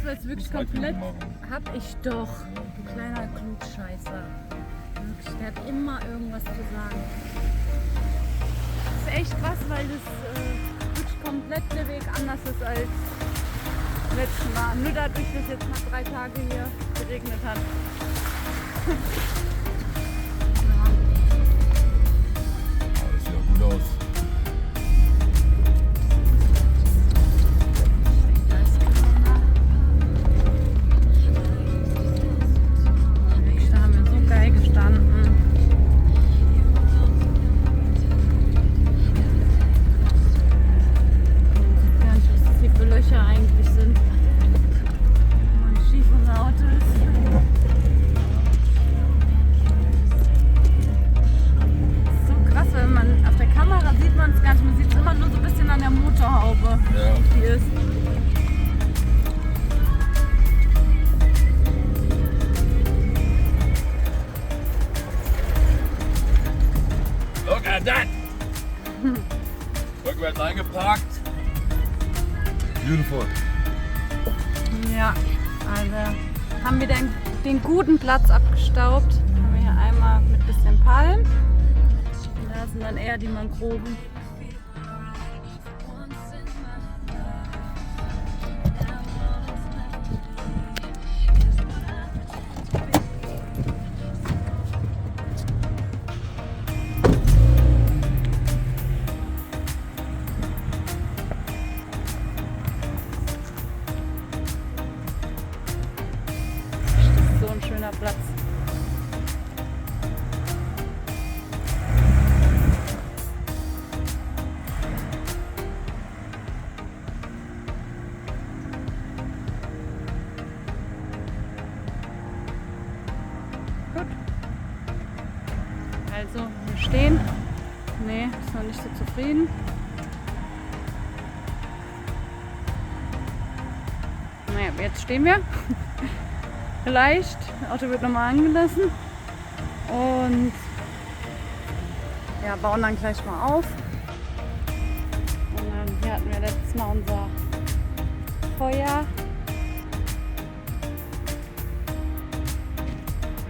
weil es wirklich komplett... Hab ich doch. Du kleiner Klugscheißer. Wirklich, der hat immer irgendwas zu sagen. Das ist echt krass, weil das wirklich komplett der Weg anders ist als letztes Mal. Nur dadurch, dass es jetzt mal 3 Tage hier geregnet hat. Das sieht ja gut aus. Da haben wir so geil gestanden. Gar nicht, was das hier für Löcher eigentlich sind. Und schief unser Auto ist. So krass, wenn man auf der Kamera sieht man es gar nicht. Man sieht es immer nur so ein bisschen an der Motorhaube, wie die ist. Look at that! Rückwärts eingeparkt. Beautiful. Ja, also haben wir den guten Platz abgestaubt. Haben wir hier einmal mit bisschen Palm. Und da sind dann eher die Mangroven. So ein schöner Platz. Gut. Also, wir stehen. Nee, ist noch nicht so zufrieden. Naja, jetzt stehen wir. Vielleicht. Das Auto wird nochmal angelassen. Und ja, bauen dann gleich mal auf. Und dann hier hatten wir letztes Mal unser Feuer.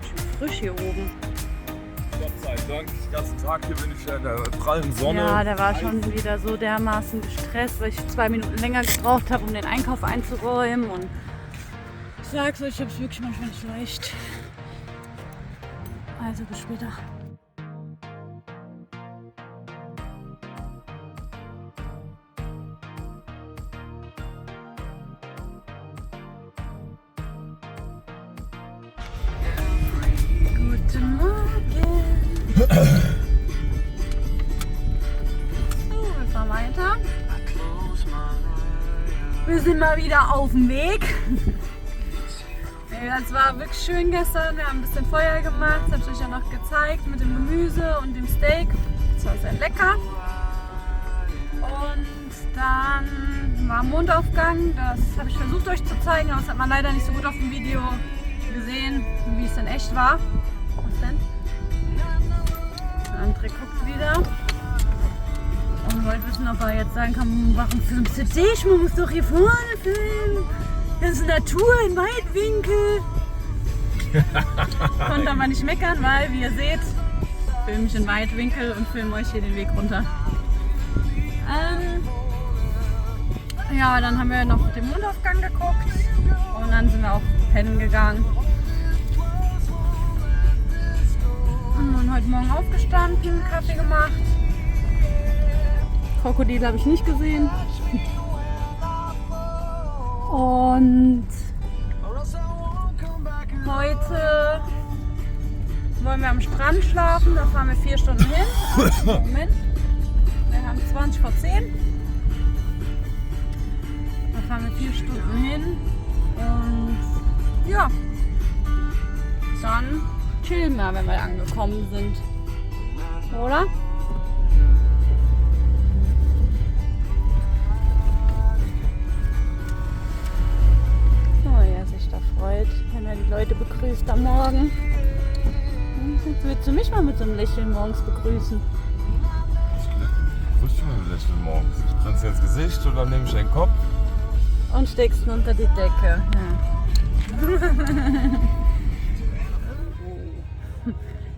Schön frisch hier oben. Gott sei Dank, den ganzen Tag hier bin ich ja in der prallen Sonne. Ja, der war schon wieder so dermaßen gestresst, weil ich 2 Minuten länger gebraucht habe, um den Einkauf einzuräumen. Und ich sag's euch, ich hab's wirklich manchmal nicht leicht. Also bis später. Guten Morgen. So, wir fahren weiter. Wir sind mal wieder auf dem Weg. Es war wirklich schön gestern. Wir haben ein bisschen Feuer gemacht. Das habe ich euch ja noch gezeigt mit dem Gemüse und dem Steak. Das war sehr lecker. Und dann war Mondaufgang. Das habe ich versucht euch zu zeigen, aber das hat man leider nicht so gut auf dem Video gesehen, wie es in echt war. Was denn? André guckt wieder und wollte wissen, ob er jetzt sagen kann, warum filmst du dich? Man muss doch hier vorne filmen. Das ist Natur in Weitwinkel. Konnte aber nicht meckern, weil, wie ihr seht, filme ich in Weitwinkel und filme euch hier den Weg runter. Ja, dann haben wir noch den Mondaufgang geguckt und dann sind wir auch pennen gegangen. Und heute Morgen aufgestanden, Kaffee gemacht. Krokodil habe ich nicht gesehen. Und heute wollen wir am Strand schlafen. Da fahren wir 4 Stunden hin. Moment. Wir haben 20 vor 10. Da fahren wir 4 Stunden hin. Und ja, dann chillen wir, wenn wir angekommen sind. Oder? Freut, wenn er die Leute begrüßt am Morgen. Jetzt willst du mich mal mit so einem Lächeln morgens begrüßen? Ich grüße dich mit einem Lächeln morgens. Ich grinse ins Gesicht oder nehme ich den Kopf? Und steckst ihn unter die Decke. Ja.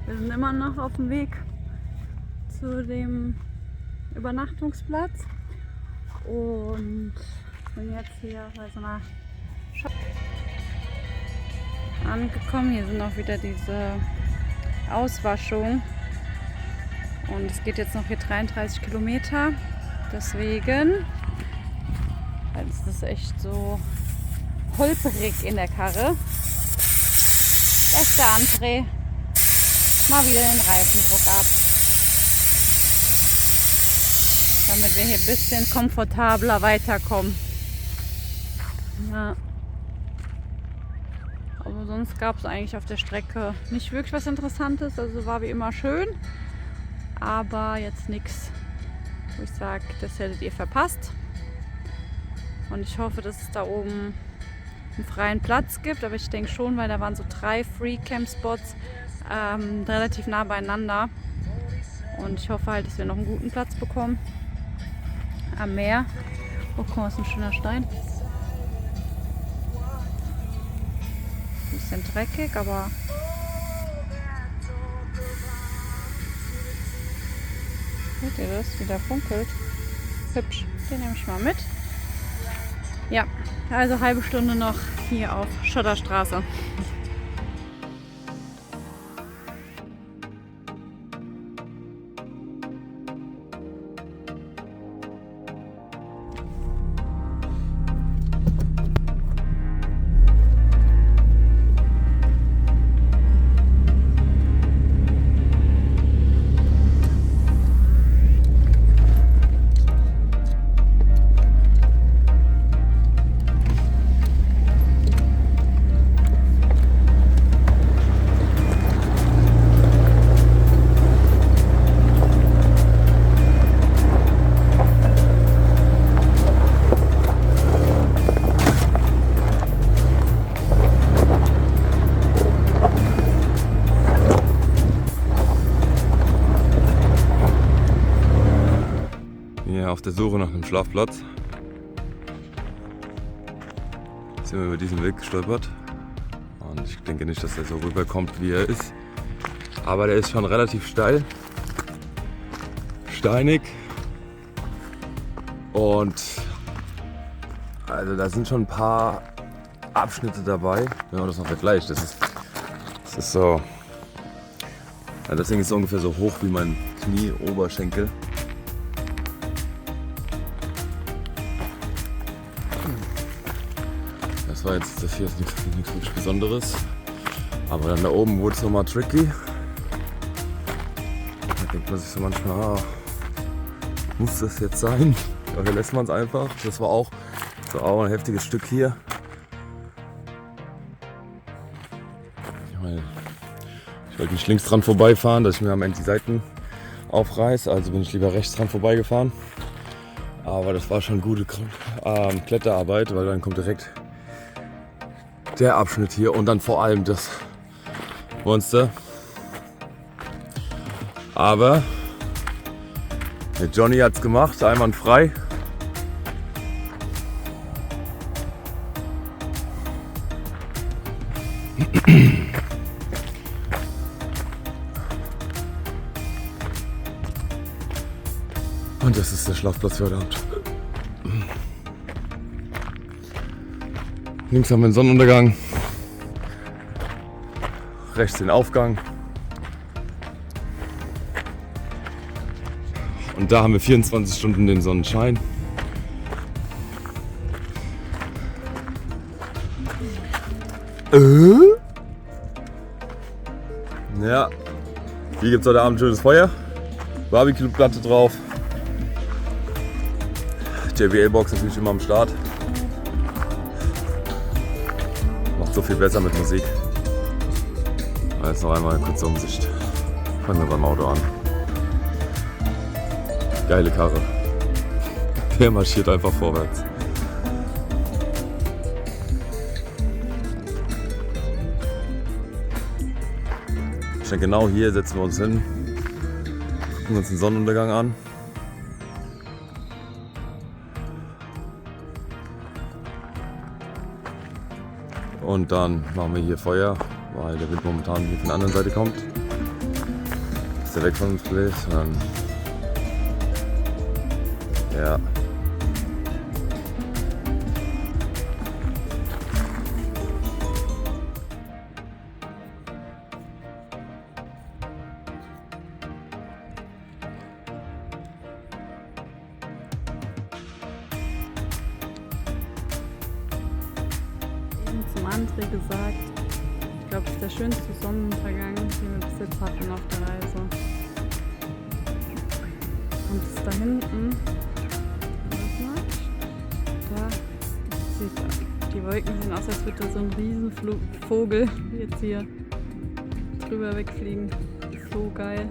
Wir sind immer noch auf dem Weg zu dem Übernachtungsplatz und sind jetzt hier bei so einer Shop angekommen. Hier sind auch wieder diese Auswaschung und es geht jetzt noch hier 33 Kilometer. Deswegen ist es echt so holperig in der Karre. Lässt der André mal wieder den Reifendruck ab, damit wir hier ein bisschen komfortabler weiterkommen. Ja. Aber sonst gab es eigentlich auf der Strecke nicht wirklich was Interessantes. Also war wie immer schön, aber jetzt nichts, wo ich sage, das hättet ihr verpasst. Und ich hoffe, dass es da oben einen freien Platz gibt, aber ich denke schon, weil da waren so 3 Free Camp Spots relativ nah beieinander. Und ich hoffe halt, dass wir noch einen guten Platz bekommen am Meer. Oh, guck mal, ist ein schöner Stein. Ein bisschen dreckig, aber seht ihr das, wie der funkelt? Hübsch, den nehme ich mal mit. Ja, also halbe Stunde noch hier auf Schotterstraße. Auf der Suche nach einem Schlafplatz sind wir über diesen Weg gestolpert und ich denke nicht, dass der so rüberkommt, wie er ist, aber der ist schon relativ steil, steinig und also da sind schon ein paar Abschnitte dabei, wenn man das noch vergleicht. Das ist so, ja, das Ding ist so ungefähr so hoch wie mein Knie, Oberschenkel. Das war jetzt, das hier ist nichts wirklich Besonderes, aber dann da oben wurde es nochmal tricky. Da denkt man sich so manchmal, muss das jetzt sein? Oder lässt man es einfach? Das war auch so ein heftiges Stück hier. Ich wollte nicht links dran vorbeifahren, dass ich mir am Ende die Seiten aufreiße, also bin ich lieber rechts dran vorbeigefahren. Aber das war schon gute Kletterarbeit, weil dann kommt direkt der Abschnitt hier und dann vor allem das Monster. Aber der Johnny hat es gemacht, einwandfrei. Und das ist der Schlafplatz für heute Abend. Links haben wir den Sonnenuntergang, rechts den Aufgang und da haben wir 24 Stunden den Sonnenschein. Ja, hier gibt es heute Abend schönes Feuer, Barbecue-Platte drauf, JBL-Box natürlich immer am Start. So viel besser mit Musik. Jetzt noch einmal eine kurze Umsicht. Fangen wir beim Auto an. Geile Karre. Der marschiert einfach vorwärts. Ich denke, genau hier setzen wir uns hin. Gucken uns den Sonnenuntergang an. und dann machen wir hier Feuer, weil der Wind momentan hier von der anderen Seite kommt. Ist der weg von uns bläst und dann, ja. Zum André gesagt, ich glaube, es ist der schönste Sonnenuntergang, den wir bis jetzt hatten auf der Reise. Und das da hinten, die Wolken sehen aus, als würde da so ein Riesenvogel jetzt hier drüber wegfliegen. So geil.